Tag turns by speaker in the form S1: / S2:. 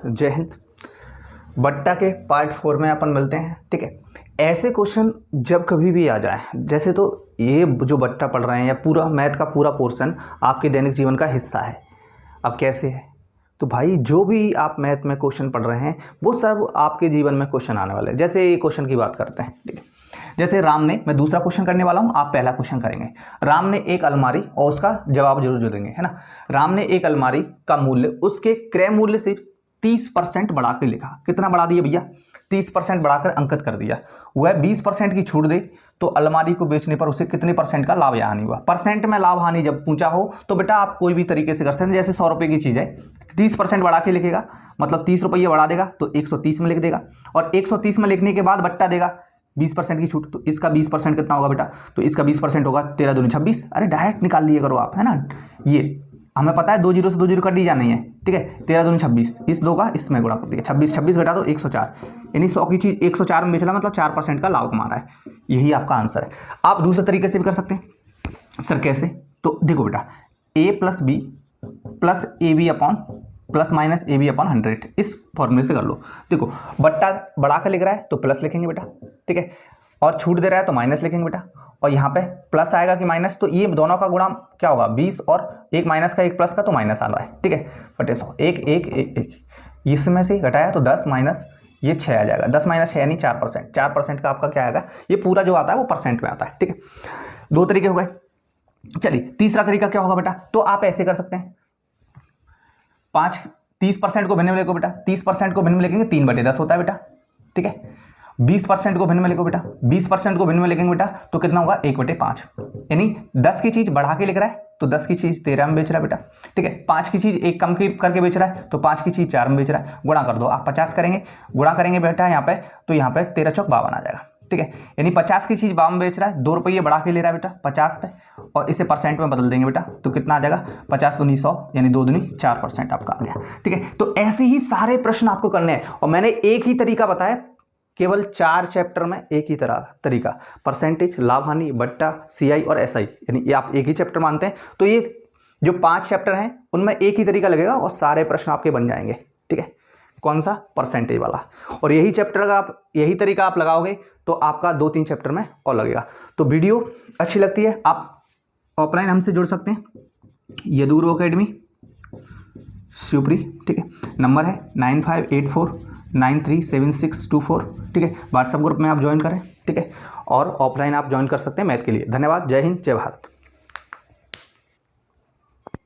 S1: जय हिंद। बट्टा के पार्ट 4 में अपन मिलते हैं। ठीक है, ऐसे क्वेश्चन जब कभी भी आ जाए, जैसे तो ये जो बट्टा पढ़ रहे हैं या पूरा मैथ का पूरा पोर्शन आपके दैनिक जीवन का हिस्सा है। अब कैसे है तो भाई, जो भी आप मैथ में क्वेश्चन पढ़ रहे हैं वो सब आपके जीवन में क्वेश्चन आने वाले हैं। जैसे ये क्वेश्चन की बात करते हैं। ठीक है, जैसे राम ने, मैं दूसरा क्वेश्चन करने वाला हूँ, आप पहला क्वेश्चन करेंगे। राम ने एक अलमारी, और उसका जवाब जरूर देंगे, है ना। राम ने एक अलमारी का मूल्य उसके क्रय मूल्य से 30% बढ़ा के लिखा। कितना बढ़ा दिया भैया? 30% बढ़ाकर अंकित कर दिया। वह 20% की छूट दे तो अलमारी को बेचने पर उसे कितने परसेंट का लाभ या हानि हुआ। परसेंट में लाभ हानि जब पूछा हो तो बेटा आप कोई भी तरीके से कर सकते हैं। जैसे 100 रुपये की चीज़ है, 30% बढ़ा के लिखेगा, मतलब 30 रुपये बढ़ा देगा तो 130 में लिख देगा, और 130 में लिखने के बाद बट्टा देगा 20% की छूट, तो इसका 20% कितना होगा बेटा? तो इसका 20% होगा 13 दूनी 26। अरे डायरेक्ट निकाल लिए करो आप, है ना। ये हमें पता है 2 जीरो से 2 जीरो कट दी जानी है। ठीक है, 13 दूनी 26, इस 2 का इसमें गुणा कर दिया, 26 घटा दो 104, यानी 100 की चीज़ 104 में बेचना, मतलब 4% का लाभ कमा रहा है। यही आपका आंसर है। आप दूसरे तरीके से भी कर सकते हैं। सर कैसे? तो देखो बेटा, a plus B plus A B upon plus minus A B upon 100, इस फॉर्मूले से कर लो। देखो बट्टा बढ़ा कर लिख रहा है तो प्लस लिखेंगे बेटा, ठीक है, और छूट दे रहा है तो माइनस लिखेंगे बेटा, और यहाँ पे प्लस आएगा कि माइनस, तो ये दोनों का गुणा क्या होगा? 20, और एक माइनस का एक प्लस का, तो माइनस आ रहा है। ठीक है, बटे 100, एक एक एक एक, इसमें से घटाया तो 10 माइनस ये 6 आ जाएगा। 10 माइनस 6 यानी 4%। 4% का आपका क्या आएगा? ये पूरा जो आता है वो परसेंट में आता है। ठीक है, 2 तरीके हो गए। चलिए तीसरा तरीका क्या होगा बेटा? तो आप ऐसे कर सकते हैं, 30% को भिन्न में लिखो बेटा। 30% को भिन्न में लिखेंगे 3/10 होता है बेटा। ठीक है, 20% को भिन्न में लिखो बेटा। 20% को भिन्न में लिखेंगे बेटा तो कितना होगा? 1/5, यानी 10 की चीज बढ़ा के लिख रहा है तो 10 की चीज 13 में बेच रहा है बेटा। ठीक है, 5 की चीज 1 कम करके बेच रहा है तो 5 की चीज 4 में बेच रहा है। गुणा कर दो, आप 50 करेंगे, गुणा करेंगे बेटा यहाँ पे, तो यहाँ पे 13 चौक 52 आ जाएगा। ठीक है, यानी 50 की चीज 52 बेच रहा है, 2 रुपये बढ़ा के ले रहा है बेटा 50 पे, और इसे परसेंट में बदल देंगे बेटा तो कितना आ जाएगा? 50 दूनी 100, यानी 2 दूनी 4% आपका आ गया। ठीक है, तो ऐसे ही सारे प्रश्न आपको करने हैं, और मैंने एक ही तरीका बताया, केवल 4 चैप्टर में एक ही तरीका, परसेंटेज, लाभ हानि, बट्टा, सीआई और एसआई, यानी ये आप एक ही चैप्टर मानते हैं तो ये जो 5 चैप्टर हैं उनमें एक ही तरीका लगेगा और सारे प्रश्न आपके बन जाएंगे। ठीक है, कौन सा? परसेंटेज वाला। और यही चैप्टर का आप, यही तरीका आप लगाओगे तो आपका 2-3 चैप्टर में और लगेगा। तो वीडियो अच्छी लगती है, आप ऑफलाइन हमसे जुड़ सकते हैं, यदुर अकेडमी शिवपुरी। ठीक है, नंबर है 9584937624। ठीक है, व्हाट्सएप ग्रुप में आप ज्वाइन करें। ठीक है, और ऑफलाइन आप ज्वाइन कर सकते हैं मैथ के लिए। धन्यवाद। जय हिंद, जय भारत।